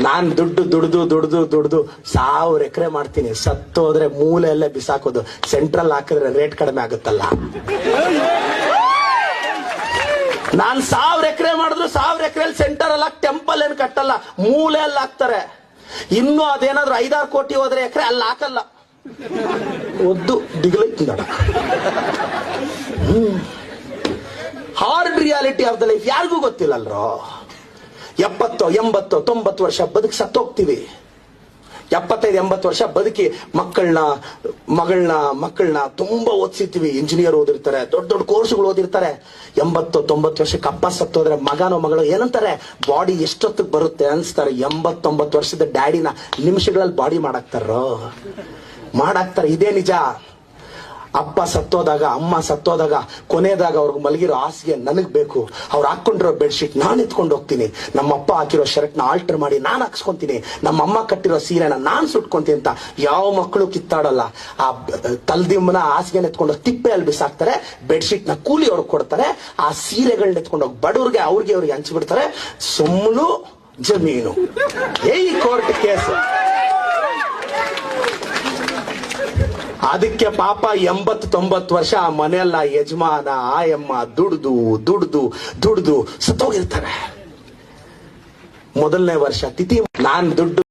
ನಾನ್ ದುಡ್ದು 1000 ಎಕರೆ ಮಾಡ್ತೀನಿ. ಸತ್ತೋದ್ರೆ ಮೂಲೆ ಎಲ್ಲ ಬಿಸಾಕೋದು. ಸೆಂಟ್ರಲ್ ಹಾಕಿದ್ರೆ ರೇಟ್ ಕಡಿಮೆ ಆಗುತ್ತಲ್ಲ. ನಾನ್ 1000 ಎಕರೆ ಮಾಡಿದ್ರು 1000 ಎಕರೆಯಲ್ಲಿ ಸೆಂಟರ್ ಅಲ್ಲಿ ಟೆಂಪಲ್ ಏನ್ ಕಟ್ಟಲ್ಲ, ಮೂಲೆ ಅಲ್ಲಿ ಹಾಕ್ತಾರೆ. ಇನ್ನು ಅದೇನಾದ್ರು 5-6 ಕೋಟಿ ಹೋದ್ರೆ ಎಕರೆ ಅಲ್ಲಿ ಹಾಕಲ್ಲ. ಒದ್ದು ದಿಗ್ಲೈತಿ ನೋಡ. Hard reality of the life ಯಾರಿಗೂ ಗೊತ್ತಿಲ್ಲಲ್ರೋ. 70, 80, 90 ವರ್ಷ ಬದುಕಿ ಸತ್ತೋಗ್ತೀವಿ. 75-80 ವರ್ಷ ಬದುಕಿ ಮಕ್ಕಳನ್ನ ತುಂಬಾ ಓದಿಸಿರ್ತೀವಿ. ಇಂಜಿನಿಯರ್ ಓದಿರ್ತಾರೆ, ದೊಡ್ಡ ಕೋರ್ಸ್ಗಳು ಓದಿರ್ತಾರೆ. 80-90 ವರ್ಷಕ್ಕೆ ಅಪ್ಪ ಸತ್ತೋದ್ರೆ ಮಗನೋ ಮಗಳು ಏನಂತಾರೆ, ಬಾಡಿ ಎಷ್ಟೊತ್ತಿಗೆ ಬರುತ್ತೆ ಅನ್ಸ್ತಾರೆ. 80-90 ವರ್ಷದ ಡ್ಯಾಡಿನ ನಿಮಿಷಗಳಲ್ಲಿ ಬಾಡಿ ಮಾಡಾಕ್ತಾರೆ. ಇದೇ ನಿಜ. ಅಪ್ಪ ಸತ್ತೋದಾಗ, ಅಮ್ಮ ಸತ್ತೋದಾಗ, ಕೊನೆಯದಾಗ ಅವ್ರಿಗೆ ಮಲಗಿರೋ ಹಾಸಿಗೆ ನನಗ್ ಬೇಕು. ಅವ್ರು ಹಾಕೊಂಡಿರೋ ಬೆಡ್ಶೀಟ್ ನಾನು ಎತ್ಕೊಂಡು ಹೋಗ್ತೀನಿ. ನಮ್ಮ ಅಪ್ಪ ಹಾಕಿರೋ ಶರ್ಟ್ ನ ಆಲ್ಟರ್ ಮಾಡಿ ನಾನು ಹಾಕ್ಸ್ಕೊಂತೀನಿ. ನಮ್ಮ ಅಮ್ಮ ಕಟ್ಟಿರೋ ಸೀರೆನ ನಾನ್ ಸುಟ್ಕೊಂತೀನಿ ಅಂತ ಯಾವ ಮಕ್ಕಳು ಕಿತ್ತಾಡಲ್ಲ. ಆ ತಲ್ದಿಮ್ಮನ ಹಾಸಿಗೆ ಎತ್ಕೊಂಡು ತಿಪ್ಪೆ ಅಲ್ಲಿ ಬಿಸಾಕ್ತಾರೆ. ಬೆಡ್ಶೀಟ್ ನ ಕೂಲಿ ಅವ್ರಿಗೆ ಕೊಡ್ತಾರೆ. ಆ ಸೀರೆಗಳನ್ನ ಎತ್ಕೊಂಡೋಗಿ ಬಡವ್ರಿಗೆ ಅವ್ರಿಗೆ ಹಂಚ್ಬಿಡ್ತಾರೆ. ಸುಮ್ಮನು ಜಮೀನು. Court case. ಅದಕ್ಕೆ ಪಾಪ 80-90 ವರ್ಷ ಆ ಮನೆಯಲ್ಲ ಯಜಮಾನ ಆಯಮ್ಮ ದುಡ್ದು ಸತ್ತೋಗಿರ್ತಾರೆ. ಮೊದಲನೇ ವರ್ಷ ತಿಥಿ ನಾನ್ ದುಡ್ಡು